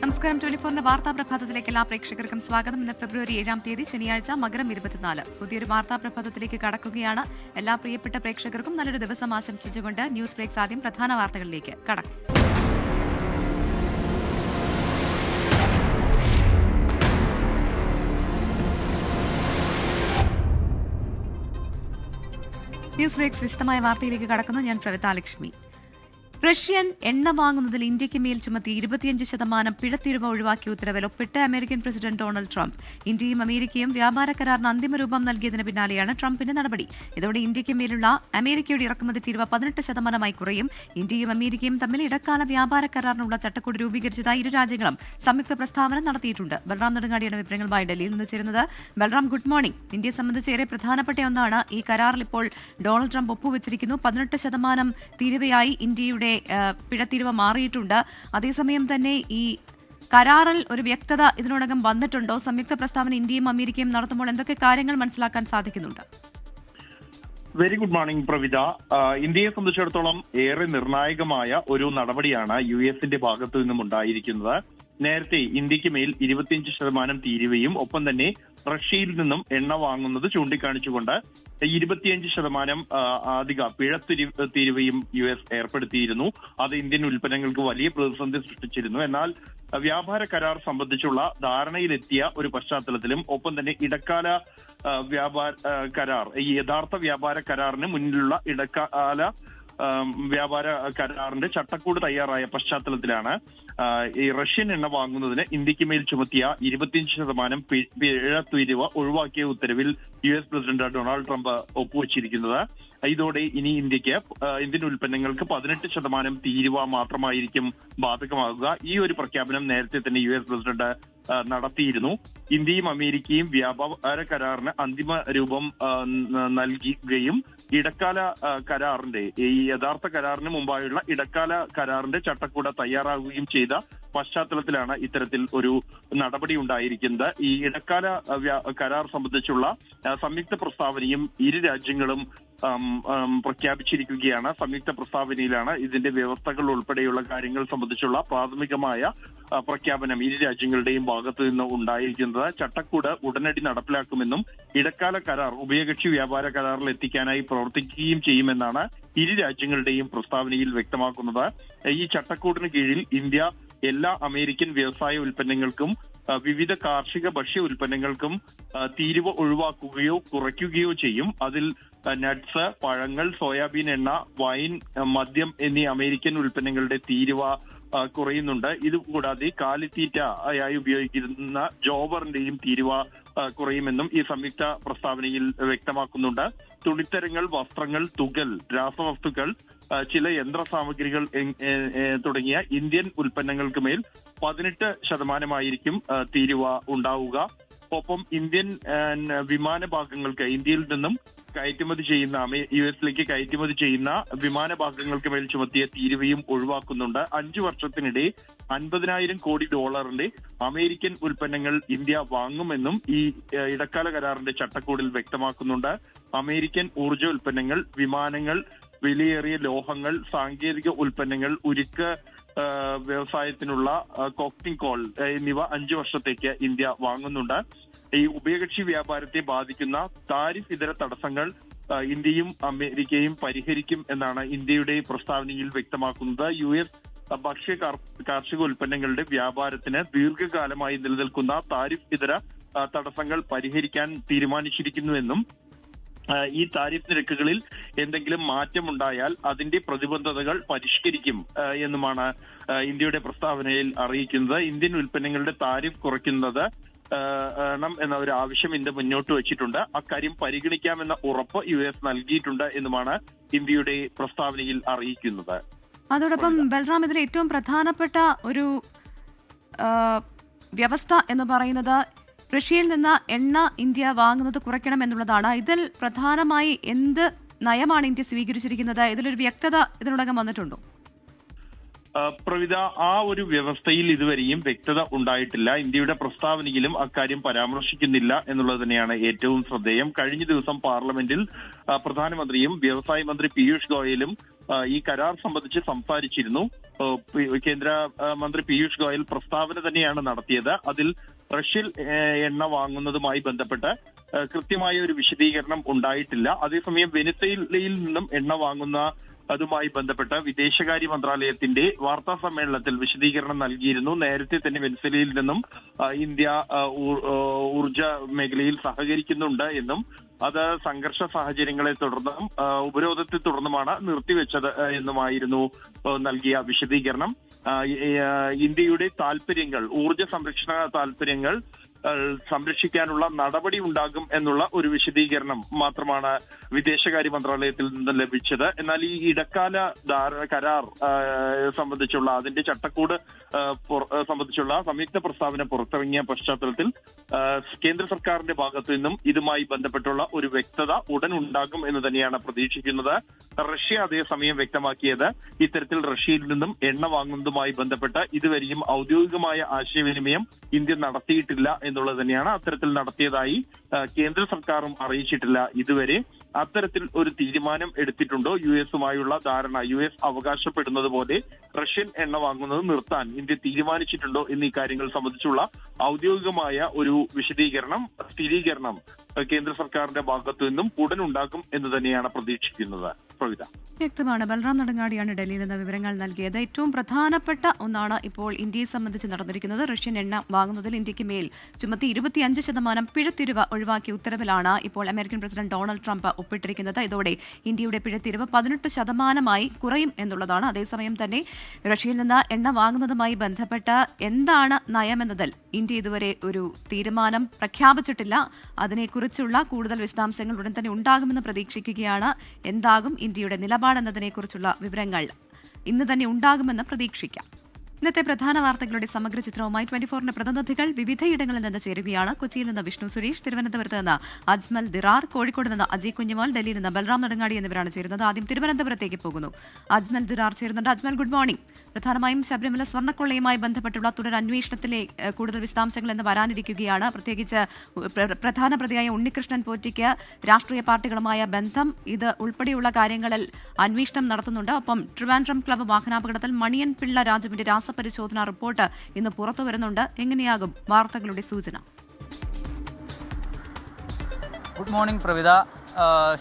നമസ്കാരം. 24 വാർത്താ പ്രഭാതത്തിലേക്ക് എല്ലാ പ്രേക്ഷകർക്കും സ്വാഗതം. ഇന്ന് ഫെബ്രുവരി 7-ാം തീയതി ശനിയാഴ്ച, മകരം 24. പുതിയൊരു വാർത്താ പ്രഭാതത്തിലേക്ക് കടക്കുകയാണ്. എല്ലാ പ്രിയപ്പെട്ട പ്രേക്ഷകർക്കും നല്ലൊരു ദിവസം ആശംസിച്ചുകൊണ്ട് ന്യൂസ് ബ്രേക്സ് ആദ്യം പ്രധാന വാർത്തകളിലേക്ക് കടക്കും. ന്യൂസ് ബ്രേക്സ് വിശദമായ വാർത്തയിലേക്ക് കടക്കുന്നു. ഞാൻ പ്രവിത ലക്ഷ്മി. റഷ്യൻ എണ്ണ വാങ്ങുന്നതിൽ ഇന്ത്യയ്ക്ക് മേൽ ചുമത്തി 25% പിഴത്തീരുവ ഒഴിവാക്കിയ ഉത്തരവിൽ ഒപ്പിട്ട് അമേരിക്കൻ പ്രസിഡന്റ് ഡൊണാൾഡ് ട്രംപ്. ഇന്ത്യയും അമേരിക്കയും വ്യാപാര കരാറിന് അന്തിമ രൂപം നൽകിയതിന് പിന്നാലെയാണ് ട്രംപിന്റെ നടപടി. ഇതോടെ ഇന്ത്യയ്ക്ക് മേലുള്ള അമേരിക്കയുടെ ഇറക്കുമതി തീരുവ 18% കുറയും. ഇന്ത്യയും അമേരിക്കയും തമ്മിൽ ഇടക്കാല വ്യാപാര കരാറിനുള്ള ചട്ടക്കൂട് രൂപീകരിച്ചതായി ഇരു രാജ്യങ്ങളും സംയുക്ത പ്രസ്താവന നടത്തിയിട്ടുണ്ട്. ബൽറാം നെടുങ്ങാടിയാണ് വിവരങ്ങളുമായി ഡൽഹിയിൽ നിന്ന് ചേരുന്നത്. Balram, good morning. ഇന്ത്യയെ സംബന്ധിച്ച് ഏറെ പ്രധാനപ്പെട്ട ഒന്നാണ് ഈ കരാറിൽ ഇപ്പോൾ ഡൊണാൾഡ് ട്രംപ് ഒപ്പുവെച്ചിരിക്കുന്നു. 18% തീരുവയായി ഇന്ത്യയുടെ പിഴത്തീരുവ മാറിയിട്ടുണ്ട്. അതേസമയം തന്നെ ഈ കരാറിൽ ഒരു വ്യക്തത ഇതിനോടകം വന്നിട്ടുണ്ടോ? സംയുക്ത പ്രസ്താവന ഇന്ത്യയും അമേരിക്കയും നടത്തുമ്പോൾ എന്തൊക്കെ കാര്യങ്ങൾ മനസ്സിലാക്കാൻ സാധിക്കുന്നുണ്ട്? Very good morning Pravitha. ഇന്ത്യയെ സംബന്ധിച്ചിടത്തോളം ഏറെ നിർണായകമായ ഒരു നടപടിയാണ് യുഎസിന്റെ ഭാഗത്തു നിന്നും ഉണ്ടായിരിക്കുന്നത്. നേരത്തെ ഇന്ത്യക്ക് മേൽ 25% തീരുവയും ഒപ്പം തന്നെ റഷ്യയിൽ നിന്നും എണ്ണ വാങ്ങുന്നത് ചൂണ്ടിക്കാണിച്ചുകൊണ്ട് 25% അധിക തീരുവയും യുഎസ് ഏർപ്പെടുത്തിയിരുന്നു. അത് ഇന്ത്യൻ ഉൽപ്പന്നങ്ങൾക്ക് വലിയ പ്രതിസന്ധി സൃഷ്ടിച്ചിരുന്നു. എന്നാൽ വ്യാപാര കരാർ സംബന്ധിച്ചുള്ള ധാരണയിലെത്തിയ ഒരു പശ്ചാത്തലത്തിലും ഒപ്പം തന്നെ ഇടക്കാല വ്യാപാര കരാർ, ഈ യഥാർത്ഥ വ്യാപാര കരാറിന് മുന്നിലുള്ള ഇടക്കാല വ്യാപാര കരാറിന്റെ ചട്ടക്കൂട് തയ്യാറായ പശ്ചാത്തലത്തിലാണ് ഈ റഷ്യൻ എണ്ണ വാങ്ങുന്നതിന് ഇന്ത്യക്ക് മേൽ ചുമത്തിയ 25% പിഴ തീരുവ ഒഴിവാക്കിയ ഉത്തരവിൽ യുഎസ് പ്രസിഡന്റ് ഡൊണാൾഡ് ട്രംപ് ഒപ്പുവച്ചിരിക്കുന്നത്. ഇതോടെ ഇനി ഇന്ത്യൻ ഉൽപ്പന്നങ്ങൾക്ക് 18% തീരുവ മാത്രമായിരിക്കും ബാധകമാകുക. ഈ ഒരു പ്രഖ്യാപനം നേരത്തെ തന്നെ യുഎസ് പ്രസിഡന്റ് നടത്തിയിരുന്നു. ഇന്ത്യയും അമേരിക്കയും വ്യാപാര കരാറിന് അന്തിമ രൂപം നൽകുകയും ഇടക്കാല കരാറിന്റെ, ഈ യഥാർത്ഥ കരാറിന് മുമ്പായുള്ള ഇടക്കാല കരാറിന്റെ ചട്ടക്കൂട് തയ്യാറാകുകയും ചെയ്ത പശ്ചാത്തലത്തിലാണ് ഇത്തരത്തിൽ ഒരു നടപടി ഉണ്ടായിരിക്കുന്നത്. ഈ ഇടക്കാല കരാർ സംബന്ധിച്ചുള്ള സംയുക്ത പ്രസ്താവനയും ഇരു രാജ്യങ്ങളും പ്രഖ്യാപിച്ചിരിക്കുകയാണ്. സംയുക്ത പ്രസ്താവനയിലാണ് ഇതിന്റെ വ്യവസ്ഥകൾ ഉൾപ്പെടെയുള്ള കാര്യങ്ങൾ സംബന്ധിച്ചുള്ള പ്രാഥമികമായ പ്രഖ്യാപനം ഇരു രാജ്യങ്ങളുടെയും ഭാഗത്തു നിന്ന് ഉണ്ടായിരിക്കുന്നത്. ചട്ടക്കൂട് ഉടനടി നടപ്പിലാക്കുമെന്നും ഇടക്കാല കരാർ ഉഭയകക്ഷി വ്യാപാര കരാറിൽ എത്തിക്കാനായി പ്രവർത്തിക്കുകയും ചെയ്യുമെന്നാണ് ഇരു രാജ്യങ്ങളുടെയും പ്രസ്താവനയിൽ വ്യക്തമാക്കുന്നത്. ഈ ചട്ടക്കൂടിന് കീഴിൽ ഇന്ത്യ എല്ലാ അമേരിക്കൻ വ്യവസായ ഉൽപ്പന്നങ്ങൾക്കും വിവിധ കാർഷിക ഭക്ഷ്യ ഉൽപ്പന്നങ്ങൾക്കും തീരുവ ഒഴിവാക്കുകയോ കുറയ്ക്കുകയോ ചെയ്യും. അതിൽ നട്ട്സ്, പഴങ്ങൾ, സോയാബീൻ എണ്ണ, വൈൻ, മദ്യം എന്നീ അമേരിക്കൻ ഉൽപ്പന്നങ്ങളുടെ തീരുവ കുറയുന്നുണ്ട്. ഇതുകൂടാതെ കാലിത്തീറ്റയായി ഉപയോഗിക്കുന്ന ജോവറിന്റെയും തീരുവ കുറയുമെന്നും ഈ സംയുക്ത പ്രസ്താവനയിൽ വ്യക്തമാക്കുന്നുണ്ട്. തുണിത്തരങ്ങൾ, വസ്ത്രങ്ങൾ, തുകൽ, രാസവസ്തുക്കൾ, ചില യന്ത്ര സാമഗ്രികൾ തുടങ്ങിയ ഇന്ത്യൻ ഉൽപ്പന്നങ്ങൾക്ക് മേൽ 18% തീരുവ ഉണ്ടാവുക. ഒപ്പം ഇന്ത്യൻ വിമാനഭാഗങ്ങൾക്ക്, ഇന്ത്യയിൽ നിന്നും കയറ്റുമതി ചെയ്യുന്ന യുഎസിലേക്ക് കയറ്റുമതി ചെയ്യുന്ന വിമാനഭാഗങ്ങൾക്ക് മേൽ ചുമത്തിയ തീരുവയും ഒഴിവാക്കുന്നുണ്ട്. 5 വർഷത്തിനിടെ $50,000 കോടി അമേരിക്കൻ ഉൽപ്പന്നങ്ങൾ ഇന്ത്യ വാങ്ങുമെന്നും ഈ ഇടക്കാല കരാറിന്റെ ചട്ടക്കൂടിൽ വ്യക്തമാക്കുന്നുണ്ട്. അമേരിക്കൻ ഊർജ്ജ ഉൽപ്പന്നങ്ങൾ, വിമാനങ്ങൾ, വിലയേറിയ ലോഹങ്ങൾ, സാങ്കേതിക ഉൽപ്പന്നങ്ങൾ, ഉരുക്ക് വ്യവസായത്തിനുള്ള കോക്കിംഗ് കോൾ എന്നിവ 5 വർഷത്തേക്ക് ഇന്ത്യ വാങ്ങുന്നുണ്ട്. ഈ ഉഭയകക്ഷി വ്യാപാരത്തെ ബാധിക്കുന്ന താരിഫ് ഇതര തടസ്സങ്ങൾ ഇന്ത്യയും അമേരിക്കയും പരിഹരിക്കും എന്നാണ് ഇന്ത്യയുടെ പ്രസ്താവനയിൽ വ്യക്തമാക്കുന്നത്. യുഎസ് ഭക്ഷ്യ കാർഷിക ഉൽപ്പന്നങ്ങളുടെ വ്യാപാരത്തിന് ദീർഘകാലമായി നിലനിൽക്കുന്ന താരിഫ് ഇതര തടസ്സങ്ങൾ പരിഹരിക്കാൻ തീരുമാനിച്ചിരിക്കുന്നുവെന്നും ഈ താരിഫ് നിരക്കുകളിൽ എന്തെങ്കിലും മാറ്റമുണ്ടായാൽ അതിന്റെ പ്രതിബന്ധതകൾ പരിഷ്കരിക്കും എന്നുമാണ് ഇന്ത്യയുടെ പ്രസ്താവനയിൽ അറിയിക്കുന്നത്. ഇന്ത്യൻ ഉൽപ്പന്നങ്ങളുടെ താരിഫ് കുറയ്ക്കുന്നത് എന്ന ഒരു ആവശ്യം ഇന്ത്യ മുന്നോട്ട് വെച്ചിട്ടുണ്ട്. അക്കാര്യം പരിഗണിക്കാമെന്ന ഉറപ്പ് യുഎസ് നൽകിയിട്ടുണ്ട് എന്നുമാണ് ഇന്ത്യയുടെ പ്രസ്താവനയിൽ അറിയിക്കുന്നത്. അതോടൊപ്പം ബൽറാം, ഇതിൽ ഏറ്റവും പ്രധാനപ്പെട്ട ഒരു വ്യവസ്ഥ എന്ന് പറയുന്നത് റഷ്യയിൽ നിന്ന് എണ്ണ ഇന്ത്യ വാങ്ങുന്നത് കുറയ്ക്കണം എന്നുള്ളതാണ്. ഇതിൽ പ്രധാനമായി എന്ത് നയമാണ് ഇന്ത്യ സ്വീകരിച്ചിരിക്കുന്നത്? ഇതിലൊരു വ്യക്തത ഇതിനോടകം വന്നിട്ടുണ്ടോ? പ്രവിധ, ആ ഒരു വ്യവസ്ഥയിൽ ഇതുവരെയും വ്യക്തത ഉണ്ടായിട്ടില്ല. ഇന്ത്യയുടെ പ്രസ്താവനയിലും അക്കാര്യം പരാമർശിക്കുന്നില്ല എന്നുള്ളത് തന്നെയാണ് ഏറ്റവും ശ്രദ്ധേയം. കഴിഞ്ഞ ദിവസം പാർലമെന്റിൽ പ്രധാനമന്ത്രിയും വ്യവസായ മന്ത്രി പീയൂഷ് ഗോയലും ഈ കരാർ സംബന്ധിച്ച് സംസാരിച്ചിരുന്നു. കേന്ദ്ര മന്ത്രി പീയൂഷ് ഗോയൽ പ്രസ്താവന തന്നെയാണ് നടത്തിയത്. അതിൽ റഷ്യൻ എണ്ണ വാങ്ങുന്നതുമായി ബന്ധപ്പെട്ട് കൃത്യമായ ഒരു വിശദീകരണം ഉണ്ടായിട്ടില്ല. അതേസമയം വെനിസ്വേലയിൽ നിന്നും എണ്ണ വാങ്ങുന്ന അതുമായി ബന്ധപ്പെട്ട് വിദേശകാര്യ മന്ത്രാലയത്തിന്റെ വാർത്താ സമ്മേളനത്തിൽ വിശദീകരണം നൽകിയിരുന്നു. നേരത്തെ തന്നെ വെനിസ്വേലയിൽ നിന്നും ഇന്ത്യ ഊർജ മേഖലയിൽ സഹകരിക്കുന്നുണ്ട് എന്നും അത് സംഘർഷ സാഹചര്യങ്ങളെ തുടർന്നും ഉപരോധത്തെ തുടർന്നുമാണ് നിർത്തിവെച്ചത് എന്നുമായിരുന്നു നൽകിയ വിശദീകരണം. ഇന്ത്യയുടെ താൽപര്യങ്ങൾ, ഊർജ സംരക്ഷണ താൽപര്യങ്ങൾ സംരക്ഷിക്കാനുള്ള നടപടി ഉണ്ടാകും എന്നുള്ള ഒരു വിശദീകരണം മാത്രമാണ് വിദേശകാര്യ മന്ത്രാലയത്തിൽ നിന്ന് ലഭിച്ചത്. എന്നാൽ ഈ ഇടക്കാല കരാർ സംബന്ധിച്ചുള്ള അതിന്റെ ചട്ടക്കൂട് സംബന്ധിച്ചുള്ള സംയുക്ത പ്രസ്താവന പുറത്തിറങ്ങിയ പശ്ചാത്തലത്തിൽ കേന്ദ്ര സർക്കാരിന്റെ ഭാഗത്തു നിന്നും ഇതുമായി ബന്ധപ്പെട്ടുള്ള ഒരു വ്യക്തത ഉടൻ ഉണ്ടാകും എന്ന് തന്നെയാണ് പ്രതീക്ഷിക്കുന്നത്. റഷ്യ അതേസമയം വ്യക്തമാക്കിയത് ഇത്തരത്തിൽ റഷ്യയിൽ നിന്നും എണ്ണ വാങ്ങുന്നതുമായി ബന്ധപ്പെട്ട് ഇതുവരെയും ഔദ്യോഗികമായ ആശയവിനിമയം ഇന്ത്യ നടത്തിയിട്ടില്ല എന്നുള്ളത് തന്നെയാണ്. അത്തരത്തിൽ നടത്തിയതായി കേന്ദ്ര സർക്കാരും അറിയിച്ചിട്ടില്ല ഇതുവരെ. അത്തരത്തിൽ ഒരു തീരുമാനം എടുത്തിട്ടുണ്ടോ? യുഎസുമായുള്ള ധാരണ, യുഎസ് അവകാശപ്പെടുന്നത് പോലെ റഷ്യൻ എണ്ണ വാങ്ങുന്നത് നിർത്താൻ ഇന്ത്യ തീരുമാനിച്ചിട്ടുണ്ടോ എന്നീ കാര്യങ്ങൾ സംബന്ധിച്ചുള്ള ഔദ്യോഗികമായ ഒരു സ്ഥിരീകരണം കേന്ദ്ര സർക്കാരിന്റെ ഭാഗത്തു നിന്നും ഉടൻ ഉണ്ടാകും എന്ന് തന്നെയാണ് പ്രതീക്ഷിക്കുന്നത്. പ്രവിത, വ്യക്തമാണ്. ബൽറാം നെടുങ്ങാടിയാണ് ഡൽഹിയിൽ നിന്ന് വിവരങ്ങൾ നൽകിയത്. ഏറ്റവും പ്രധാനപ്പെട്ട ഒന്നാണ് ഇപ്പോൾ ഇന്ത്യയെ സംബന്ധിച്ച് നടന്നിരിക്കുന്നത്. റഷ്യൻ എണ്ണ വാങ്ങുന്നതിൽ ഇന്ത്യക്ക് മേൽ ചുമത്തി 25% പിഴത്തിരിവ് ഒഴിവാക്കിയ ഉത്തരവിലാണ് ഇപ്പോൾ അമേരിക്കൻ പ്രസിഡന്റ് ഡൊണാൾഡ് ട്രംപ് ഒപ്പിട്ടിരിക്കുന്നത്. ഇതോടെ ഇന്ത്യയുടെ പിഴത്തിരിവ് 18% കുറയും എന്നുള്ളതാണ്. അതേസമയം തന്നെ റഷ്യയിൽ നിന്ന് എണ്ണ വാങ്ങുന്നതുമായി ബന്ധപ്പെട്ട എന്താണ് നയമെന്നതിൽ ഇന്ത്യ ഇതുവരെ ഒരു തീരുമാനം പ്രഖ്യാപിച്ചിട്ടില്ല. അതിനെക്കുറിച്ചുള്ള കൂടുതൽ വിശദാംശങ്ങൾ ഉടൻ തന്നെ ഉണ്ടാകുമെന്ന് പ്രതീക്ഷിക്കുകയാണ്. എന്താകും ഇന്ത്യയുടെ നിലപാടെന്നതിനെക്കുറിച്ചുള്ള വിവരങ്ങൾ ഇന്ന് തന്നെ ഉണ്ടാകുമെന്ന് പ്രതീക്ഷിക്കാം. ഇന്നത്തെ പ്രധാന വാർത്തകളുടെ സമഗ്ര ചിത്രവുമായി 24ന്റെ പ്രതിനിധികൾ വിവിധയിടങ്ങളിൽ നിന്ന് ചേരുകയാണ്. കൊച്ചിയിൽ നിന്ന് വിഷ്ണു സുരേഷ്, തിരുവനന്തപുരത്ത് നിന്ന് അജ്മൽ ദിറാർ, കോഴിക്കോട് നിന്ന് അജയ് കുഞ്ഞുമോൾ, ഡൽഹിയിൽ നിന്ന് ബൽറാം നെടുങ്ങാടി എന്നിവരാണ് ചേരുന്നത്. ആദ്യം തിരുവനന്തപുരത്തേക്ക് പോകുന്നു. അജ്മൽ ദിറാർ ചേരുന്നുണ്ട്. Ajmal, good morning. പ്രധാനമായും ശബരിമല സ്വർണ്ണക്കൊള്ളയുമായി ബന്ധപ്പെട്ടുള്ള തുടരന്വേഷണത്തിലെ കൂടുതൽ വിശദാംശങ്ങൾ എന്ന് വരാനിരിക്കുകയാണ്. പ്രത്യേകിച്ച് പ്രധാന പ്രതിയായ ഉണ്ണികൃഷ്ണൻ പോറ്റിക്ക് രാഷ്ട്രീയ പാർട്ടികളുമായ ബന്ധം, ഇത് ഉൾപ്പെടെയുള്ള കാര്യങ്ങളിൽ അന്വേഷണം നടത്തുന്നുണ്ട്. ഒപ്പം ട്രിവാൻഡ്രം ക്ലബ്ബ് വാഹനാപകടത്തിൽ മണിയൻ പിള്ള രാജുവിന്റെ രാസപരിശോധനാ റിപ്പോർട്ട് ഇന്ന് പുറത്തു വരുന്നുണ്ട്. എങ്ങനെയാകും വാർത്തകളുടെ സൂചന? Good morning Pravitha.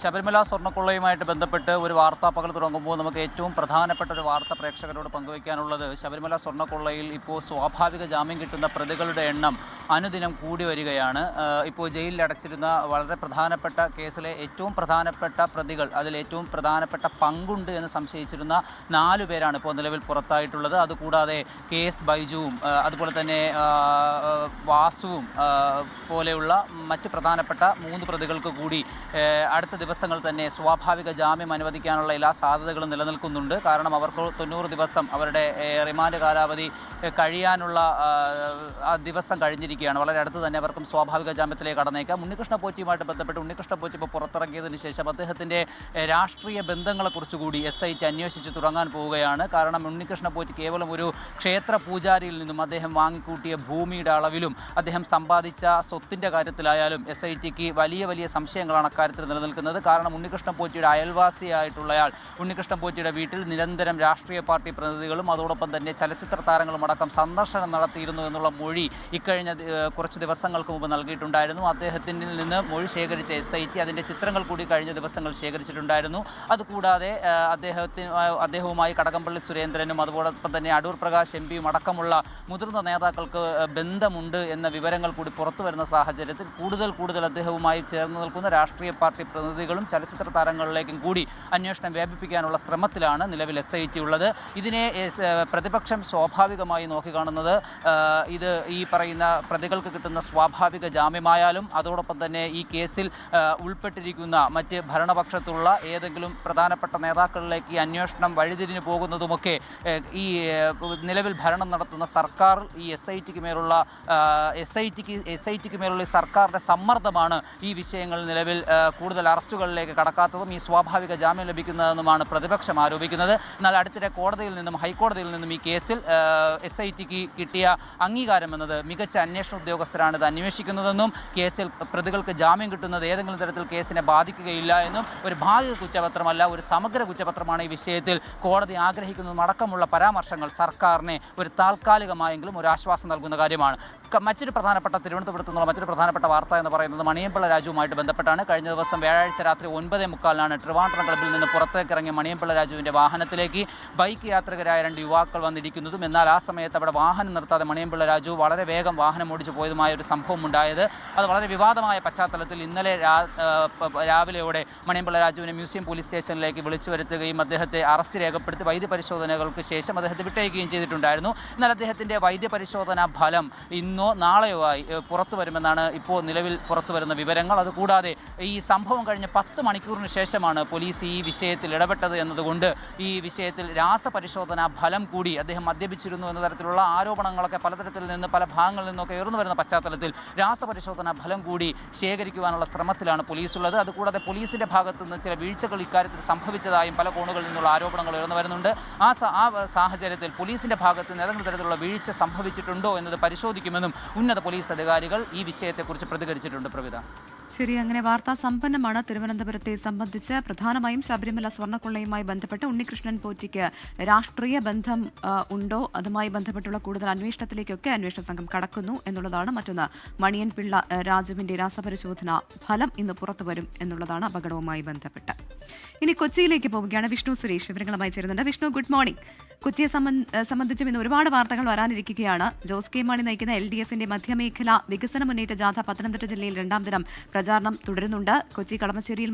ശബരിമല സ്വർണ്ണക്കൊള്ളയുമായിട്ട് ബന്ധപ്പെട്ട് ഒരു വാർത്താ പകൽ തുടങ്ങുമ്പോൾ നമുക്ക് ഏറ്റവും പ്രധാനപ്പെട്ട ഒരു വാർത്ത പ്രേക്ഷകരോട് പങ്കുവയ്ക്കാനുള്ളത്, ശബരിമല സ്വർണ്ണക്കൊള്ളയിൽ ഇപ്പോൾ സ്വാഭാവിക ജാമ്യം കിട്ടുന്ന പ്രതികളുടെ എണ്ണം അനുദിനം കൂടി വരികയാണ്. ഇപ്പോൾ ജയിലിൽ അടച്ചിരുന്ന വളരെ പ്രധാനപ്പെട്ട കേസിലെ ഏറ്റവും പ്രധാനപ്പെട്ട പ്രതികൾ, അതിൽ ഏറ്റവും പ്രധാനപ്പെട്ട പങ്കുണ്ട് എന്ന് സംശയിച്ചിരുന്ന 4 പേരാണ് ഇപ്പോൾ നിലവിൽ പുറത്തായിട്ടുള്ളത്. അതുകൂടാതെ KS ബൈജുവും അതുപോലെ തന്നെ വാസുവും പോലെയുള്ള മറ്റ് പ്രധാനപ്പെട്ട 3 പ്രതികൾക്ക് കൂടി അടുത്ത ദിവസങ്ങൾ തന്നെ സ്വാഭാവിക ജാമ്യം അനുവദിക്കാനുള്ള എല്ലാ സാധ്യതകളും നിലനിൽക്കുന്നുണ്ട്. കാരണം അവർക്ക് 90 ദിവസം അവരുടെ റിമാൻഡ് കാലാവധി കഴിയാനുള്ള ദിവസം കഴിഞ്ഞിരിക്കുകയാണ്. വളരെ അടുത്ത് തന്നെ അവർക്കും സ്വാഭാവിക ജാമ്യത്തിലേക്ക് കടന്നേക്കാം. ഉണ്ണികൃഷ്ണ പോറ്റിയുമായിട്ട് ബന്ധപ്പെട്ട് ഉണ്ണികൃഷ്ണ പോറ്റി ഇപ്പോൾ പുറത്തിറങ്ങിയതിന് ശേഷം അദ്ദേഹത്തിൻ്റെ രാഷ്ട്രീയ ബന്ധങ്ങളെക്കുറിച്ച് കൂടി SIT അന്വേഷിച്ച് തുടങ്ങാൻ പോവുകയാണ്. കാരണം ഉണ്ണികൃഷ്ണ പോറ്റി കേവലം ഒരു ക്ഷേത്ര പൂജാരിയിൽ നിന്നും അദ്ദേഹം വാങ്ങിക്കൂട്ടിയ ഭൂമിയുടെ അളവിലും അദ്ദേഹം സമ്പാദിച്ച സ്വത്തിൻ്റെ കാര്യത്തിലായാലും SITക്ക് വലിയ വലിയ സംശയങ്ങളാണ് അക്കാര്യത്തിൽ നിലനിൽക്കുന്നത്. കാരണം ഉണ്ണികൃഷ്ണ പോറ്റിയുടെ അയൽവാസിയായിട്ടുള്ളയാൾ ഉണ്ണികൃഷ്ണ പോറ്റിയുടെ വീട്ടിൽ നിരന്തരം രാഷ്ട്രീയ പാർട്ടി പ്രതിനിധികളും അതോടൊപ്പം തന്നെ ചലച്ചിത്ര താരങ്ങളും അടക്കം സന്ദർശനം നടത്തിയിരുന്നു എന്നുള്ള മൊഴി ഇക്കഴിഞ്ഞ കുറച്ച് ദിവസങ്ങൾക്ക് മുമ്പ് നൽകിയിട്ടുണ്ടായിരുന്നു. അദ്ദേഹത്തിൽ നിന്ന് മൊഴി ശേഖരിച്ച SIT അതിൻ്റെ ചിത്രങ്ങൾ കൂടി കഴിഞ്ഞ ദിവസങ്ങൾ ശേഖരിച്ചിട്ടുണ്ടായിരുന്നു. അതുകൂടാതെ അദ്ദേഹവുമായി കടകംപള്ളി സുരേന്ദ്രനും അതോടൊപ്പം തന്നെ അടൂർ പ്രകാശ് MPയും അടക്കമുള്ള മുതിർന്ന നേതാക്കൾക്ക് ബന്ധമുണ്ട് എന്ന വിവരങ്ങൾ കൂടി പുറത്തു വരുന്ന സാഹചര്യത്തിൽ കൂടുതൽ അദ്ദേഹവുമായി ചേർന്ന് നിൽക്കുന്ന രാഷ്ട്രീയ പാർട്ടി പ്രതിനിധികളും ചലച്ചിത്ര താരങ്ങളിലേക്കും കൂടി അന്വേഷണം വ്യാപിപ്പിക്കാനുള്ള ശ്രമത്തിലാണ് നിലവിൽ SIT ഉള്ളത്. ഇതിനെ പ്രതിപക്ഷം സ്വാഭാവികമായി നോക്കിക്കാണുന്നത്, ഇത് ഈ പറയുന്ന പ്രതികൾക്ക് കിട്ടുന്ന സ്വാഭാവിക ജാമ്യമായാലും അതോടൊപ്പം തന്നെ ഈ കേസിൽ ഉൾപ്പെട്ടിരിക്കുന്ന മറ്റ് ഭരണപക്ഷത്തുള്ള ഏതെങ്കിലും പ്രധാനപ്പെട്ട നേതാക്കളിലേക്ക് ഈ അന്വേഷണം വഴിതിരിഞ്ഞു പോകുന്നതുമൊക്കെ ഈ നിലവിൽ ഭരണം നടത്തുന്ന സർക്കാർ ഈ എസ് ഐ ടിക്ക് മേലുള്ള സർക്കാരിൻ്റെ സമ്മർദ്ദമാണ് ഈ വിഷയങ്ങൾ നിലവിൽ കൂടുതൽ അറസ്റ്റുകളിലേക്ക് കടക്കാത്തതും ഈ സ്വാഭാവിക ജാമ്യം ലഭിക്കുന്നതെന്നുമാണ് പ്രതിപക്ഷം ആരോപിക്കുന്നത്. എന്നാൽ അടുത്തിടെ ഹൈക്കോടതിയിൽ നിന്നും ഈ കേസിൽ എസ് ഐ ടിക്ക് കിട്ടിയ അംഗീകാരം എന്നത് മികച്ച അന്വേഷണ ഉദ്യോഗസ്ഥരാണ് ഇത് അന്വേഷിക്കുന്നതെന്നും കേസിൽ പ്രതികൾക്ക് ജാമ്യം കിട്ടുന്നത് ഏതെങ്കിലും തരത്തിൽ കേസിനെ ബാധിക്കുകയില്ല എന്നും ഒരു ഭാഗിക കുറ്റപത്രമല്ല ഒരു സമഗ്ര കുറ്റപത്രമാണ് ഈ വിഷയത്തിൽ കോടതി ആഗ്രഹിക്കുന്നതും അടക്കമുള്ള പരാമർശങ്ങൾ സർക്കാരിനെ ഒരു താൽക്കാലികമായെങ്കിലും ഒരു ആശ്വാസം നൽകുന്ന കാര്യമാണ്. തിരുവനന്തപുരത്ത് നിന്നുള്ള മറ്റൊരു പ്രധാനപ്പെട്ട വാർത്ത എന്ന് പറയുന്നത് മണിയമ്പിള്ള രാജുവുമായിട്ട് ബന്ധപ്പെട്ടാണ്. കഴിഞ്ഞ ദിവസം വ്യാഴാഴ്ച രാത്രി 9:45 ട്രിവാൻഡ്രം ക്ലബ്ബിൽ നിന്ന് പുറത്തേക്ക് ഇറങ്ങിയ മണിയമ്പിള്ള രാജുവിൻ്റെ വാഹനത്തിലേക്ക് ബൈക്ക് യാത്രികരായ 2 യുവാക്കൾ വന്നിരിക്കുന്നതും എന്നാൽ ആ സമയത്ത് അവിടെ വാഹനം നിർത്താതെ മണിയമ്പിള്ള രാജു വളരെ വേഗം വാഹനം ഓടിച്ചു പോയതുമായ ഒരു സംഭവം ഉണ്ടായത്. അത് വളരെ വിവാദമായ പശ്ചാത്തലത്തിൽ ഇന്നലെ രാവിലെയോടെ മണിയമ്പിള്ള രാജുവിനെ മ്യൂസിയം പോലീസ് സ്റ്റേഷനിലേക്ക് വിളിച്ചു വരുത്തുകയും അദ്ദേഹത്തെ അറസ്റ്റ് രേഖപ്പെടുത്തി വൈദ്യപരിശോധനകൾക്ക് ശേഷം അദ്ദേഹത്തെ വിട്ടയക്കുകയും ചെയ്തിട്ടുണ്ടായിരുന്നു. എന്നാൽ അദ്ദേഹത്തിൻ്റെ വൈദ്യപരിശോധനാ ഫലം ഇന്നോ നാളെയോ ആയി പുറത്തു വരുമെന്നാണ് ഇപ്പോൾ നിലവിൽ പുറത്തു വരുന്ന വിവരങ്ങൾ. അതുകൂടാതെ ഈ സംഭവം കഴിഞ്ഞ 10 മണിക്കൂറിന് ശേഷമാണ് പോലീസ് ഈ വിഷയത്തിൽ ഇടപെട്ടത് എന്നതുകൊണ്ട് ഈ വിഷയത്തിൽ രാസപരിശോധനാ ഫലം കൂടി അദ്ദേഹം മദ്യപിച്ചിരുന്നു എന്ന തരത്തിലുള്ള ആരോപണങ്ങളൊക്കെ പലതരത്തിൽ നിന്ന് പല ഭാഗങ്ങളിൽ നിന്നൊക്കെ ഉയർന്നു വരുന്ന പശ്ചാത്തലത്തിൽ രാസപരിശോധനാ ഫലം കൂടി ശേഖരിക്കുവാനുള്ള ശ്രമത്തിലാണ് പോലീസുള്ളത്. അതുകൂടാതെ പോലീസിൻ്റെ ഭാഗത്തു നിന്ന് ചില വീഴ്ചകൾ ഇക്കാര്യത്തിൽ സംഭവിച്ചതായും പല കോണുകളിൽ നിന്നുള്ള ആരോപണങ്ങൾ ഉയർന്നു വരുന്നുണ്ട്. ആ സാഹചര്യത്തിൽ പോലീസിൻ്റെ ഭാഗത്ത് നിന്ന് ഏതെങ്കിലും തരത്തിലുള്ള വീഴ്ച സംഭവിച്ചിട്ടുണ്ടോ എന്നത് പരിശോധിക്കുമെന്നും ഉന്നത പോലീസ് അധികാരികൾ ഈ വിഷയത്തെക്കുറിച്ച് പ്രതികരിച്ചിട്ടുണ്ട്. പ്രവിധ ശരി, അങ്ങനെ വാർത്താ സമ്പന്നമാണ് തിരുവനന്തപുരത്തെ സംബന്ധിച്ച്. പ്രധാനമായും ശബരിമല സ്വർണ്ണക്കൊള്ളയുമായി ബന്ധപ്പെട്ട് ഉണ്ണികൃഷ്ണൻ പോറ്റിക്ക് രാഷ്ട്രീയ ബന്ധം ഉണ്ടോ, അതുമായി ബന്ധപ്പെട്ടുള്ള കൂടുതൽ അന്വേഷണത്തിലേക്കൊക്കെ അന്വേഷണ സംഘം കടക്കുന്നു എന്നുള്ളതാണ്. മറ്റൊന്ന് മണിയൻപിള്ള രാജുവിന്റെ രാസപരിശോധന ഫലം ഇന്ന് പുറത്തുവരും എന്നുള്ളതാണ് അപകടവുമായി ബന്ധപ്പെട്ട്. ഇനി കൊച്ചിയിലേക്ക് പോവുകയാണ്. വിഷ്ണു സുരേഷ് വിവരങ്ങളുമായി ചേരുന്നുണ്ട്. Vishnu, good morning. കൊച്ചിയെ സംബന്ധിച്ചും ഇന്ന് ഒരുപാട് വാർത്തകൾ വരാനിരിക്കുകയാണ്. ജോസ് കെ മാണി നയിക്കുന്ന LDFന്റെ മധ്യമേഖല വികസന മുന്നേറ്റ ജാഥ പത്തനംതിട്ട ജില്ലയിൽ 2ാം ദിനം പ്രചാരണം തുടരുന്നുണ്ട്. കൊച്ചി കളമശ്ശേരിയിൽ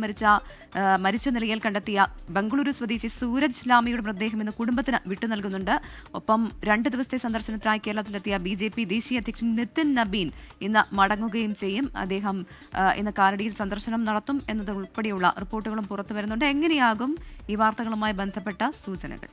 മരിച്ച നിലയിൽ കണ്ടെത്തിയ ബംഗളൂരു സ്വദേശി സൂരജ് ലാമിയുടെ മൃതദേഹം ഇന്ന് കുടുംബത്തിന് വിട്ടു നൽകുന്നുണ്ട്. ഒപ്പം 2 ദിവസത്തെ സന്ദർശനത്തിനായി കേരളത്തിലെത്തിയ BJP ദേശീയ അധ്യക്ഷൻ നിതിൻ നബീൻ ഇന്ന് മടങ്ങുകയും ചെയ്യും. അദ്ദേഹം ഇന്ന് കാലടിയിൽ സന്ദർശനം നടത്തും എന്നതുൾപ്പെടെയുള്ള റിപ്പോർട്ടുകളും പുറത്തു വരുന്നുണ്ട്. എങ്ങനെയാകും ഈ വാർത്തകളുമായി ബന്ധപ്പെട്ട സൂചനകൾ?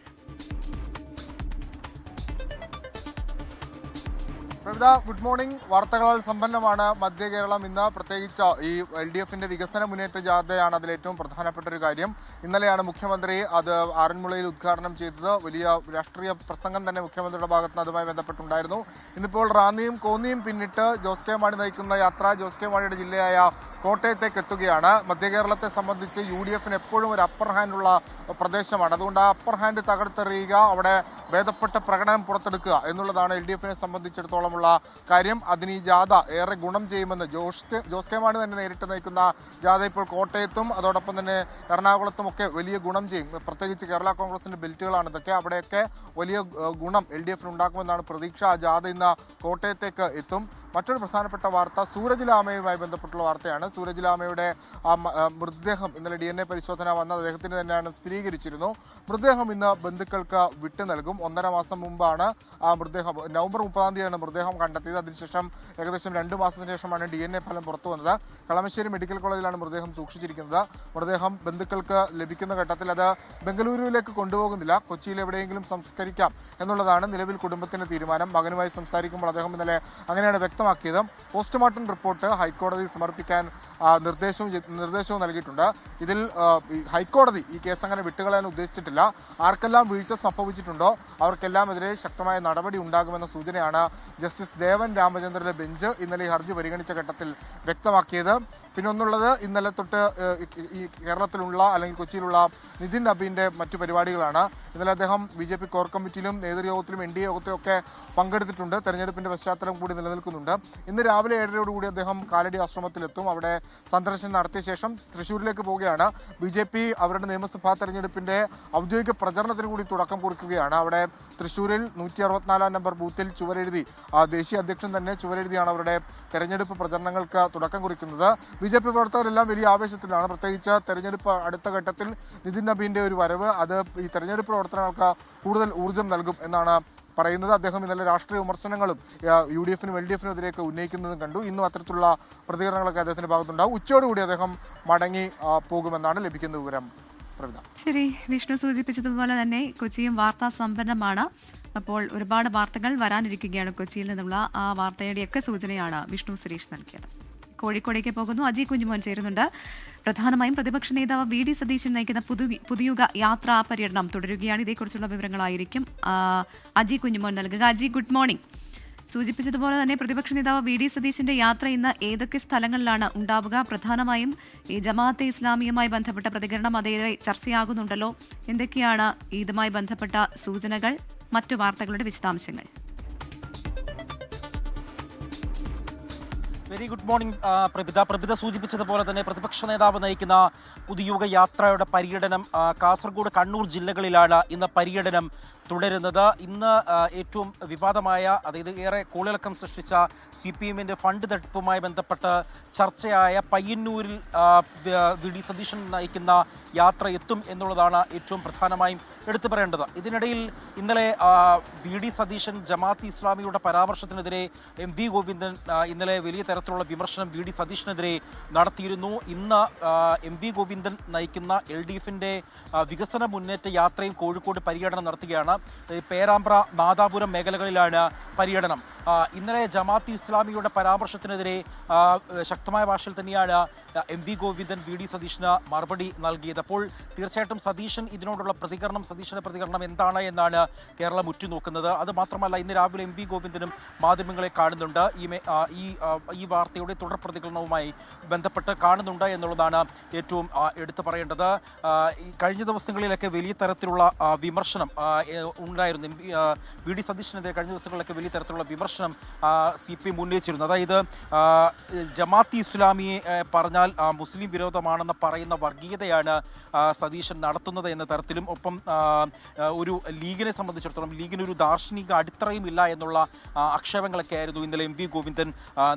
Good morning. വാർത്തകളാൽ സമ്പന്നമാണ് മധ്യ കേരളം ഇന്ന്. പ്രത്യേകിച്ച് ഈ LDFന്റെ വികസന മുന്നേറ്റ ജാഥയാണ് അതിലേറ്റവും പ്രധാനപ്പെട്ട ഒരു കാര്യം. ഇന്നലെയാണ് മുഖ്യമന്ത്രി അത് ആറന്മുളയിൽ ഉദ്ഘാടനം ചെയ്തത്. വലിയ രാഷ്ട്രീയ പ്രസംഗം തന്നെ മുഖ്യമന്ത്രിയുടെ ഭാഗത്ത് നിന്ന് അതുമായി ബന്ധപ്പെട്ടുണ്ടായിരുന്നു. ഇന്നിപ്പോൾ റാന്നിയും കോന്നിയും പിന്നിട്ട് ജോസ് കെ മാണി നയിക്കുന്ന യാത്ര ജോസ് കെ മാണിയുടെ ജില്ലയായ കോട്ടയത്തേക്ക് എത്തുകയാണ്. മധ്യ കേരളത്തെ സംബന്ധിച്ച് UDFന് എപ്പോഴും ഒരു അപ്പർ ഹാൻഡുള്ള പ്രദേശമാണ്. അതുകൊണ്ട് ആ അപ്പർ ഹാൻഡ് തകർത്തെറിയുക, അവിടെ ഭേദപ്പെട്ട പ്രകടനം പുറത്തെടുക്കുക എന്നുള്ളതാണ് LDFനെ സംബന്ധിച്ചിടത്തോളമുള്ള കാര്യം. അതിന് ഈ ജാഥ ഏറെ ഗുണം ചെയ്യുമെന്ന് ജോസ് കെ മാണി തന്നെ നേരിട്ട് നയിക്കുന്ന ജാഥ ഇപ്പോൾ കോട്ടയത്തും അതോടൊപ്പം തന്നെ എറണാകുളത്തും ഒക്കെ വലിയ ഗുണം ചെയ്യും. പ്രത്യേകിച്ച് കേരള കോൺഗ്രസിന്റെ ബെൽറ്റുകളാണ് ഇതൊക്കെ. അവിടെയൊക്കെ വലിയ ഗുണം LDFന് ഉണ്ടാക്കുമെന്നാണ് പ്രതീക്ഷ. ആ ജാഥ ഇന്ന് കോട്ടയത്തേക്ക് എത്തും. മറ്റൊരു പ്രധാനപ്പെട്ട വാർത്ത സൂരജ് ലാമയുമായി ബന്ധപ്പെട്ടുള്ള വാർത്തയാണ്. സൂരജ് ലാമയുടെ മൃതദേഹം ഇന്നലെ DNA പരിശോധന വന്ന അദ്ദേഹത്തിന് തന്നെയാണ് സ്ഥിരീകരിച്ചിരുന്നു. മൃതദേഹം ഇന്ന് ബന്ധുക്കൾക്ക് വിട്ടു നൽകും. 1.5 മാസം മുമ്പാണ് ആ മൃതദേഹം നവംബർ 30-ാം തീയതിയാണ് മൃതദേഹം കണ്ടെത്തിയത്. അതിനുശേഷം ഏകദേശം 2 മാസത്തിന് ശേഷമാണ് DNA ഫലം പുറത്തു വന്നത്. കളമശ്ശേരി മെഡിക്കൽ കോളേജിലാണ് മൃതദേഹം സൂക്ഷിച്ചിരിക്കുന്നത്. മൃതദേഹം ബന്ധുക്കൾക്ക് ലഭിക്കുന്ന ഘട്ടത്തിൽ അത് ബംഗളൂരുവിലേക്ക് കൊണ്ടുപോകുന്നില്ല, കൊച്ചിയിൽ എവിടെയെങ്കിലും സംസ്കരിക്കാം എന്നുള്ളതാണ് നിലവിൽ കുടുംബത്തിന്റെ തീരുമാനം. മകനുമായി സംസാരിക്കുമ്പോൾ അദ്ദേഹം ഇന്നലെ അങ്ങനെയാണ് വ്യക്തമാക്കിയത്. പോസ്റ്റ്മോർട്ടം റിപ്പോർട്ട് ഹൈക്കോടതിയിൽ സമർപ്പിക്കാൻ നിർദ്ദേശവും നൽകിയിട്ടുണ്ട്. ഇതിൽ ഹൈക്കോടതി ഈ കേസ് അങ്ങനെ വിട്ടുകളയാൻ ഉദ്ദേശിച്ചിട്ടില്ല. ആർക്കെല്ലാം വീഴ്ച സംഭവിച്ചിട്ടുണ്ടോ അവർക്കെല്ലാമെതിരെ ശക്തമായ നടപടി ഉണ്ടാകുമെന്ന സൂചനയാണ് ജസ്റ്റിസ് ദേവൻ രാമചന്ദ്രന്റെ ബെഞ്ച് ഇന്നലെ ഈ ഹർജി പരിഗണിച്ച ഘട്ടത്തിൽ വ്യക്തമാക്കിയത്. പിന്നെ ഒന്നുള്ളത് ഇന്നലെ തൊട്ട് ഈ കേരളത്തിലുള്ള അല്ലെങ്കിൽ കൊച്ചിയിലുള്ള നിതിൻ നബീന്റെ മറ്റു പരിപാടികളാണ്. ഇന്നലെ അദ്ദേഹം BJP കോർ കമ്മിറ്റിയിലും നേതൃയോഗത്തിലും NDA യോഗത്തിലും ഒക്കെ പങ്കെടുത്തിട്ടുണ്ട്. തെരഞ്ഞെടുപ്പിന്റെ പശ്ചാത്തലം കൂടി നിലനിൽക്കുന്നുണ്ട്. ഇന്ന് രാവിലെ 7:30 അദ്ദേഹം കാലടി ആശ്രമത്തിലെത്തും. അവിടെ സന്ദർശനം നടത്തിയ ശേഷം തൃശ്ശൂരിലേക്ക് പോവുകയാണ്. BJP അവരുടെ നിയമസഭാ തെരഞ്ഞെടുപ്പിന്റെ ഔദ്യോഗിക പ്രചരണത്തിന് കൂടി തുടക്കം കുറിക്കുകയാണ്. അവിടെ തൃശ്ശൂരിൽ 164-ാം നമ്പർ ബൂത്തിൽ ചുവരെഴുതി ദേശീയ അധ്യക്ഷൻ തന്നെ ചുവരെഴുതിയാണ് അവരുടെ തെരഞ്ഞെടുപ്പ് പ്രചരണങ്ങൾക്ക് തുടക്കം കുറിക്കുന്നത്. BJP പ്രവർത്തകരെല്ലാം വലിയ ആവേശത്തിലാണ്. പ്രത്യേകിച്ച് തെരഞ്ഞെടുപ്പ് അടുത്ത ഘട്ടത്തിൽ നിതിൻ നബീന്റെ ഒരു വരവ് അത് ഈ തെരഞ്ഞെടുപ്പ് പ്രവർത്തനങ്ങൾക്ക് കൂടുതൽ ഊർജ്ജം നൽകും എന്നാണ് പറയുന്നത്. അദ്ദേഹം ഇന്നലെ രാഷ്ട്രീയ വിമർശനങ്ങളും UDF-നും LDF-നും എതിരെയൊക്കെ ഉന്നയിക്കുന്നതും കണ്ടു. ഇന്നും അത്തരത്തിലുള്ള പ്രതികരണങ്ങളൊക്കെ അദ്ദേഹത്തിന്റെ ഭാഗത്തുണ്ടാവും. ഉച്ചയോടുകൂടി അദ്ദേഹം മടങ്ങി പോകുമെന്നാണ് ലഭിക്കുന്ന വിവരം. ശരി, വിഷ്ണു സൂചിപ്പിച്ചതുപോലെ തന്നെ കൊച്ചിയും വാർത്താ സമ്പന്നമാണ്. അപ്പോൾ ഒരുപാട് വാർത്തകൾ വരാനിരിക്കുകയാണ്. കൊച്ചിയിൽ നിന്നുള്ള ആ വാർത്തയുടെയൊക്കെ സൂചനയാണ് വിഷ്ണു സുരേഷ് നൽകിയത്. കോഴിക്കോടേക്ക് പോകുന്നു. അജി കുഞ്ഞുമോൻ ചേരുന്നുണ്ട്. പ്രധാനമായും പ്രതിപക്ഷ നേതാവ് VD സതീശൻ നയിക്കുന്ന പുതുയുഗ യാത്രാ പര്യടനം തുടരുകയാണ്. ഇതേക്കുറിച്ചുള്ള വിവരങ്ങളായിരിക്കും അജി കുഞ്ഞുമോൻ നൽകുക. Aji, good morning. സൂചിപ്പിച്ചതുപോലെ തന്നെ പ്രതിപക്ഷ നേതാവ് VD സതീശന്റെ യാത്ര ഇന്ന് ഏതൊക്കെ സ്ഥലങ്ങളിലാണ് ഉണ്ടാവുക? പ്രധാനമായും ഈ ജമാഅത്തെ ഇസ്ലാമിയുമായി ബന്ധപ്പെട്ട പ്രതികരണം അതേറെ ചർച്ചയാകുന്നുണ്ടല്ലോ. എന്തൊക്കെയാണ് ഇതുമായി ബന്ധപ്പെട്ട സൂചനകൾ, മറ്റു വാർത്തകളുടെ വിശദാംശങ്ങൾ? വെരി ഗുഡ് മോർണിംഗ് പ്രഭിത സൂചിപ്പിച്ചതുപോലെ തന്നെ പ്രതിപക്ഷ നേതാവ് നയിക്കുന്ന പുതുയുഗ യാത്രയുടെ പര്യടനം കാസർഗോഡ്, കണ്ണൂർ ജില്ലകളിലാണ് ഇന്ന് പര്യടനം തുടരുന്നത്. ഇന്ന് ഏറ്റവും വിവാദമായ, അതായത് ഏറെ കോളിളക്കം സൃഷ്ടിച്ച CPM-ന്റെ ഫണ്ട് തട്ടിപ്പുമായി ബന്ധപ്പെട്ട് ചർച്ചയായ പയ്യന്നൂരിൽ VD സതീശൻ നയിക്കുന്ന യാത്ര എത്തും എന്നുള്ളതാണ് ഏറ്റവും പ്രധാനമായും എടുത്തു പറയേണ്ടത്. ഇതിനിടയിൽ ഇന്നലെ VD സതീശൻ ജമാഅത്ത് ഇസ്ലാമിയുടെ പരാമർശത്തിനെതിരെ MV ഗോവിന്ദൻ ഇന്നലെ വലിയ തരത്തിലുള്ള വിമർശനം VD സതീശനെതിരെ നടത്തിയിരുന്നു. ഇന്ന് MV ഗോവിന്ദൻ നയിക്കുന്ന LDF-ന്റെ വികസന മുന്നേറ്റ യാത്രയും കോഴിക്കോട് പര്യടനം നടത്തുകയാണ്. പേരാമ്പ്ര, നാദാപുരം മേഖലകളിലാണ് പര്യടനം. ഇന്നലെ ജമാഅത്ത് ഇസ്ലാമിയുടെ പരാമർശത്തിനെതിരെ ശക്തമായ ഭാഷയിൽ തന്നെയാണ് MV ഗോവിന്ദൻ VD സതീശന് മറുപടി നൽകിയത്. അപ്പോൾ തീർച്ചയായിട്ടും ഇതിനോടുള്ള സതീശന്റെ പ്രതികരണം എന്താണ് എന്നാണ് കേരളം ഉറ്റുനോക്കുന്നത്. അത് മാത്രമല്ല, ഇന്ന് രാവിലെ MV ഗോവിന്ദനും മാധ്യമങ്ങളെ കാണുന്നുണ്ട്. ഈ വാർത്തയുടെ തുടർ പ്രതികരണവുമായി ബന്ധപ്പെട്ട് കാണുന്നുണ്ട് എന്നുള്ളതാണ് ഏറ്റവും എടുത്തു പറയേണ്ടത്. കഴിഞ്ഞ ദിവസങ്ങളിലൊക്കെ വലിയ തരത്തിലുള്ള വിമർശനം ഉണ്ടായിരുന്നു. VD സതീശനെതിരെ കഴിഞ്ഞ ദിവസങ്ങളിലൊക്കെ വലിയ തരത്തിലുള്ള വിമർശനം CPM ഉന്നയിച്ചിരുന്നു. അതായത് ജമാഅത്ത് ഇസ്ലാമിയെ പറഞ്ഞാൽ മുസ്ലിം വിരോധമാണെന്ന് പറയുന്ന വർഗീയതയാണ് സതീശൻ നടത്തുന്നത് എന്ന തരത്തിലും, ഒപ്പം ഒരു ലീഗിനെ സംബന്ധിച്ചിടത്തോളം ലീഗിനൊരു ദാർശനിക അടിത്തറയും ഇല്ല എന്നുള്ള ആക്ഷേപങ്ങളൊക്കെ ആയിരുന്നു ഇന്നലെ MV ഗോവിന്ദൻ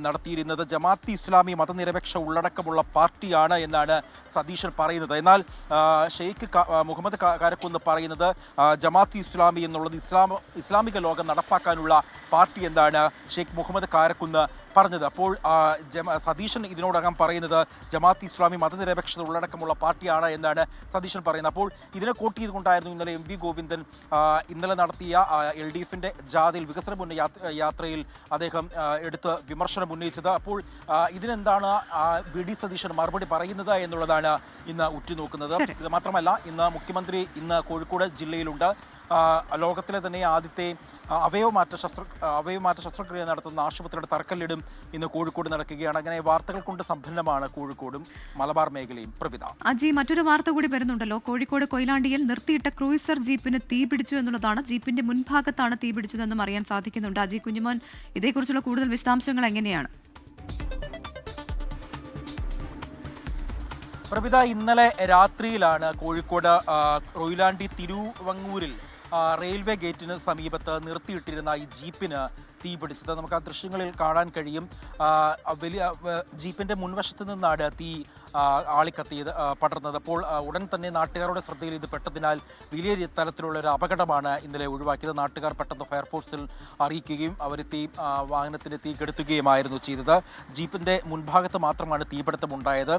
നടത്തിയിരുന്നത്. ജമാഅത്ത് ഇസ്ലാമി മതനിരപേക്ഷ ഉള്ളടക്കമുള്ള പാർട്ടിയാണ് എന്നാണ് സതീശൻ പറയുന്നത്. എന്നാൽ ഷെയ്ഖ് മുഹമ്മദ് കാരക്കുന്ന് പറയുന്നത് ജമാഅത്ത് ഇസ്ലാമി എന്നുള്ളത് ഇസ്ലാമിക ലോകം നടപ്പാക്കാനുള്ള പാർട്ടി എന്നാണ് ഷെയ്ഖ് മുഹമ്മദ് കാരക്കുന്ന് പറഞ്ഞത്. അപ്പോൾ സതീശൻ ഇതിനോടകം പറയുന്നത് ജമാഅത്ത് ഇസ്ലാമി മതനിരപേക്ഷത ഉള്ളടക്കമുള്ള പാർട്ടിയാണ് എന്നാണ് സതീശൻ പറയുന്നത്. അപ്പോൾ ഇതിനെ കോട്ട് ചെയ്തുകൊണ്ടായിരുന്നു ഇന്നലെ MV ഗോവിന്ദൻ ഇന്നലെ നടത്തിയ LDF-ന്റെ ജാഥയിൽ വികസന യാത്രയിൽ അദ്ദേഹം എടുത്ത് വിമർശനം ഉന്നയിച്ചത്. അപ്പോൾ ഇതിനെന്താണ് VD സതീശൻ മറുപടി പറയുന്നത് എന്നുള്ളതാണ് ഇന്ന് ഉറ്റുനോക്കുന്നത്. ഇത് മാത്രമല്ല, ഇന്ന് മുഖ്യമന്ത്രി കോഴിക്കോട് ജില്ലയിലുണ്ട്. ലോകത്തിലെ തന്നെ ആദ്യത്തെ അവയവമാറ്റ ശസ്ത്രക്രിയ നടത്തുന്ന ആശുപത്രിയുടെ തറക്കല്ലിടും ഇന്ന് കോഴിക്കോട് നടക്കുകയാണ്. അങ്ങനെ വാർത്തകൾ കൊണ്ട് സമ്പന്നമാണ് കോഴിക്കോടും മലബാർ മേഖലയും. പ്രവിധ അജി, മറ്റൊരു വാർത്ത കൂടി വരുന്നുണ്ടല്ലോ. കോഴിക്കോട് കൊയിലാണ്ടിയിൽ നിർത്തിയിട്ട ക്രൂയിസർ ജീപ്പിന് തീപിടിച്ചു എന്നുള്ളതാണ്. ജീപ്പിന്റെ മുൻഭാഗത്താണ് തീപിടിച്ചതെന്നും അറിയാൻ സാധിക്കുന്നുണ്ട്. അജി കുഞ്ഞുമോൻ, ഇതേക്കുറിച്ചുള്ള കൂടുതൽ വിശദാംശങ്ങൾ എങ്ങനെയാണ്? പ്രവിധ, ഇന്നലെ രാത്രിയിലാണ് കോഴിക്കോട് കൊയിലാണ്ടി തിരുവങ്ങൂരിൽ റെയിൽവേ ഗേറ്റിന് സമീപത്ത് നിർത്തിയിട്ടിരുന്ന ഈ ജീപ്പിന് തീപിടിച്ചത്. നമുക്ക് ആ ദൃശ്യങ്ങളിൽ കാണാൻ കഴിയും. വലിയ ജീപ്പിന്റെ മുൻവശത്ത് നിന്നാണ് തീ ആളിക്കത്തിയത് പടർന്നത്. അപ്പോൾ ഉടൻ തന്നെ നാട്ടുകാരുടെ ശ്രദ്ധയിൽ ഇത് പെട്ടതിനാൽ വലിയ തരത്തിലുള്ള ഒരു അപകടമാണ് ഇന്നലെ ഒഴിവാക്കിയത്. നാട്ടുകാർ പെട്ടെന്ന് ഫയർഫോഴ്സിൽ അറിയിക്കുകയും അവർ വാഹനത്തിന് തീ കെടുത്തുകയുമായിരുന്നു ചെയ്തത്. ജീപ്പിന്റെ മുൻഭാഗത്ത് മാത്രമാണ് തീപിടുത്തം ഉണ്ടായത്.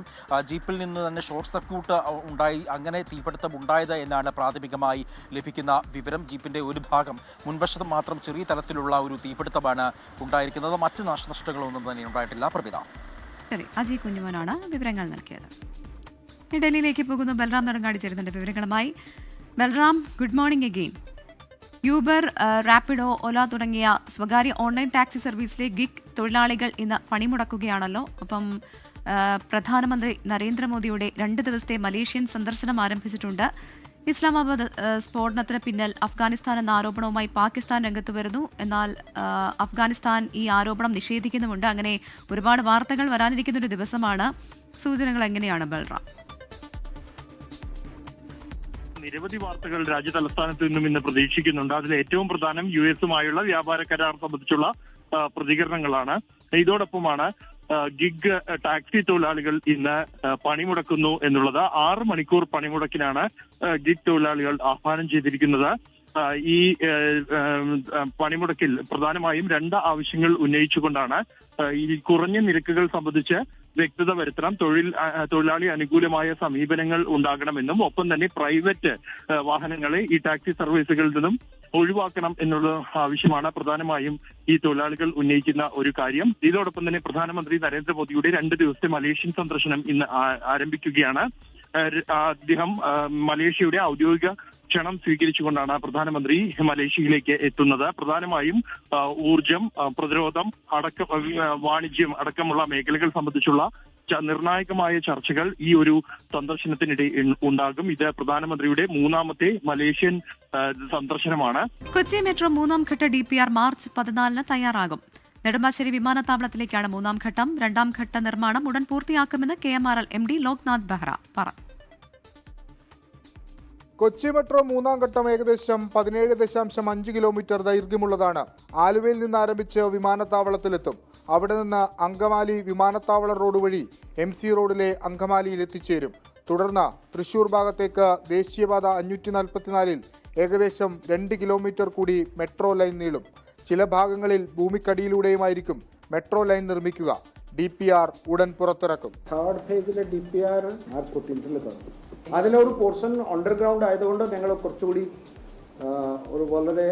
ജീപ്പിൽ നിന്ന് തന്നെ ഷോർട്ട് സർക്യൂട്ട് ഉണ്ടായി, അങ്ങനെ തീപിടുത്തം ഉണ്ടായത് എന്നാണ് പ്രാഥമികമായി ലഭിക്കുന്ന വിവരം. ജീപ്പിന്റെ ഒരു ഭാഗം മുൻവശത്ത് മാത്രം ചെറിയ തരത്തിലുള്ള ഒരു തീപിടുത്തമാണ് ഉണ്ടായിരിക്കുന്നത്. മറ്റ് നാശനഷ്ടങ്ങളൊന്നും തന്നെ ഉണ്ടായിട്ടില്ല. പ്രവിധ. ശരി, അജി കുഞ്ഞുമോനാണ് വിവരങ്ങൾ നൽകിയത്. ഡൽഹിയിലേക്ക് പോകുന്നു. ബൽറാം നെടുങ്ങാടി ചേരുന്നുണ്ട് വിവരങ്ങളുമായി. Balram, good morning again. Uber, Rapido, Ola തുടങ്ങിയ സ്വകാര്യ ഓൺലൈൻ ടാക്സി സർവീസിലെ ഗിഗ് തൊഴിലാളികൾ ഇന്ന് പണിമുടക്കുകയാണല്ലോ. ഒപ്പം പ്രധാനമന്ത്രി നരേന്ദ്രമോദിയുടെ 2 ദിവസത്തെ മലേഷ്യൻ സന്ദർശനം ആരംഭിച്ചിട്ടുണ്ട്. ഇസ്ലാമാബാദ് സ്ഫോടനത്തിന് പിന്നിൽ അഫ്ഗാനിസ്ഥാൻ എന്ന ആരോപണവുമായി പാകിസ്ഥാൻ രംഗത്ത് വരുന്നു. എന്നാൽ അഫ്ഗാനിസ്ഥാൻ ഈ ആരോപണം നിഷേധിക്കുന്നുമുണ്ട്. അങ്ങനെ ഒരുപാട് വാർത്തകൾ വരാനിരിക്കുന്ന ഒരു ദിവസമാണ്. സൂചനകൾ എങ്ങനെയാണ് ബൽറാം? നിരവധി വാർത്തകൾ രാജ്യതലസ്ഥാനത്ത് നിന്നും ഇന്ന് പ്രതീക്ഷിക്കുന്നുണ്ട്. അതിൽ ഏറ്റവും പ്രധാനം US-ഉമായുള്ള വ്യാപാര കരാർ സംബന്ധിച്ചുള്ള പ്രതികരണങ്ങളാണ്. ഇതോടൊപ്പമാണ് ഗിഗ് ടാക്സി തൊഴിലാളികൾ ഇന്ന് പണിമുടക്കുന്നു എന്നുള്ളത്. 6 മണിക്കൂർ പണിമുടക്കിനാണ് ഗിഗ് തൊഴിലാളികൾ ആഹ്വാനം ചെയ്തിരിക്കുന്നത്. ഈ പണിമുടക്കിൽ പ്രധാനമായും 2 ആവശ്യങ്ങൾ ഉന്നയിച്ചുകൊണ്ടാണ് ഈ കുറഞ്ഞ നിരക്കുകൾ സംബന്ധിച്ച് വ്യക്തത വരുത്തണം, തൊഴിലാളി അനുകൂലമായ സമീപനങ്ങൾ ഉണ്ടാകണമെന്നും ഒപ്പം തന്നെ പ്രൈവറ്റ് വാഹനങ്ങളെ ഈ ടാക്സി സർവീസുകളിൽ നിന്നും ഒഴിവാക്കണം എന്നുള്ള ആവശ്യമാണ് പ്രധാനമായും ഈ തൊഴിലാളികൾ ഉന്നയിക്കുന്ന ഒരു കാര്യം. ഇതോടൊപ്പം തന്നെ പ്രധാനമന്ത്രി നരേന്ദ്രമോദിയുടെ 2 ദിവസത്തെ മലേഷ്യൻ സന്ദർശനം ഇന്ന് ആരംഭിക്കുകയാണ്. അദ്ദേഹം മലേഷ്യയുടെ ഔദ്യോഗിക ക്ഷണം സ്വീകരിച്ചുകൊണ്ടാണ് പ്രധാനമന്ത്രി മലേഷ്യയിലേക്ക് എത്തുന്നത്. പ്രധാനമായും ഊർജം, പ്രതിരോധം വാണിജ്യം അടക്കമുള്ള മേഖലകൾ സംബന്ധിച്ചുള്ള നിർണായകമായ ചർച്ചകൾ ഈ ഒരു സന്ദർശനത്തിനിടെ ഉണ്ടാകും. ഇത് പ്രധാനമന്ത്രിയുടെ 3ാമത്തെ മലേഷ്യൻ സന്ദർശനമാണ്. കൊച്ചി മെട്രോ 3ാം ഘട്ട DPR മാർച്ച് 14 തയ്യാറാകും. നെടുമ്പാശ്ശേരി വിമാനത്താവളത്തിലേക്കാണ് 3ാം ഘട്ടം. 2ാം ഘട്ട നിർമ്മാണം ഉടൻ പൂർത്തിയാക്കുമെന്ന് KMRL MD ലോക്നാഥ് ബെഹ്റ പറഞ്ഞു. കൊച്ചി മെട്രോ 3ാം ഘട്ടം ഏകദേശം 17.5 കിലോമീറ്റർ ദൈർഘ്യമുള്ളതാണ്. ആലുവയിൽ നിന്ന് ആരംഭിച്ച് വിമാനത്താവളത്തിലെത്തും. അവിടെ നിന്ന് അങ്കമാലി വിമാനത്താവള റോഡ് വഴി MC റോഡിലെ അങ്കമാലിയിൽ എത്തിച്ചേരും. തുടർന്ന് തൃശൂർ ഭാഗത്തേക്ക് ദേശീയപാത 544-ൽ ഏകദേശം 2 കിലോമീറ്റർ കൂടി മെട്രോ ലൈൻ നീളും. ചില ഭാഗങ്ങളിൽ ഭൂമിക്കടിയിലൂടെയുമായിരിക്കും മെട്രോ ലൈൻ നിർമ്മിക്കുക. DPR ഉടൻ പുറത്തിറക്കും. തേർഡ് ഫേസിലെ DPR മാർച്ച് 14 തുറക്കും. അതിലൊരു പോർഷൻ അണ്ടർഗ്രൗണ്ട് ആയതുകൊണ്ട് ഞങ്ങൾ കുറച്ചുകൂടി വളരെ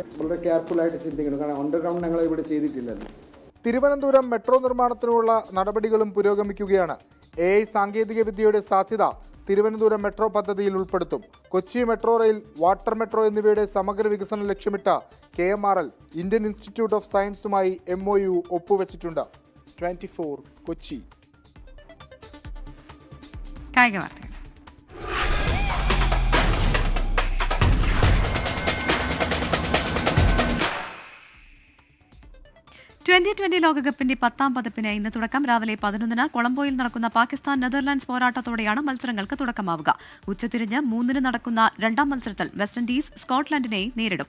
കെയർഫുള്ളായിട്ട് ചിന്തിക്കണം. കാരണം അണ്ടർഗ്രൗണ്ട് ഞങ്ങൾ ഇവിടെ ചെയ്തിട്ടില്ലല്ലോ. തിരുവനന്തപുരം മെട്രോ നിർമ്മാണത്തിനുള്ള നടപടികളും പുരോഗമിക്കുകയാണ്. AI സാങ്കേതിക വിദ്യയുടെ സാധ്യത തിരുവനന്തപുരം മെട്രോ പദ്ധതിയിൽ ഉൾപ്പെടുത്തും. Kochi metro rail, water metro എന്നിവയുടെ സമഗ്ര വികസനം ലക്ഷ്യമിട്ട KMRL ഇന്ത്യൻ ഇൻസ്റ്റിറ്റ്യൂട്ട് ഓഫ് സയൻസുമായി MOU ഒപ്പുവെച്ചിട്ടുണ്ട്. 24 കൊച്ചി. കായിക വാർത്തകൾ. T20 ലോകകപ്പിന്റെ 10ാം പതിപ്പിന് ഇന്ന് തുടക്കം. രാവിലെ 11-ന് കൊളംബോയിൽ നടക്കുന്ന പാകിസ്ഥാൻ നെതർലാൻഡ്സ് പോരാട്ടത്തോടെയാണ് മത്സരങ്ങൾക്ക് തുടക്കമാവുക. ഉച്ചതിരിഞ്ഞ് 3-ന് നടക്കുന്ന 2ാം മത്സരത്തിൽ വെസ്റ്റ് ഇൻഡീസ് സ്കോട്ട്ലൻഡിനെ നേരിടും.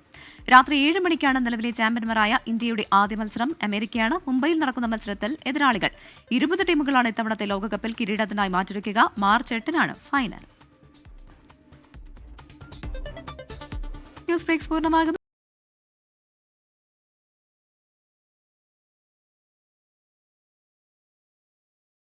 രാത്രി 7 മണിക്കാണ് നിലവിലെ ചാമ്പ്യന്മാരായ ഇന്ത്യയുടെ ആദ്യ മത്സരം. അമേരിക്കയാണ്. മുംബൈയിൽ നടക്കുന്ന മത്സരത്തിൽ എതിരാളികൾ. 20 ടീമുകളാണ് ഇത്തവണത്തെ ലോകകപ്പിൽ കിരീടത്തിനായി മാറ്റുരയ്ക്കുക. മാർച്ച് 8-നാണ് ഫൈനൽ. ന്യൂസ് ബ്രേക്സ് പൂർണ്ണമാകുന്നു.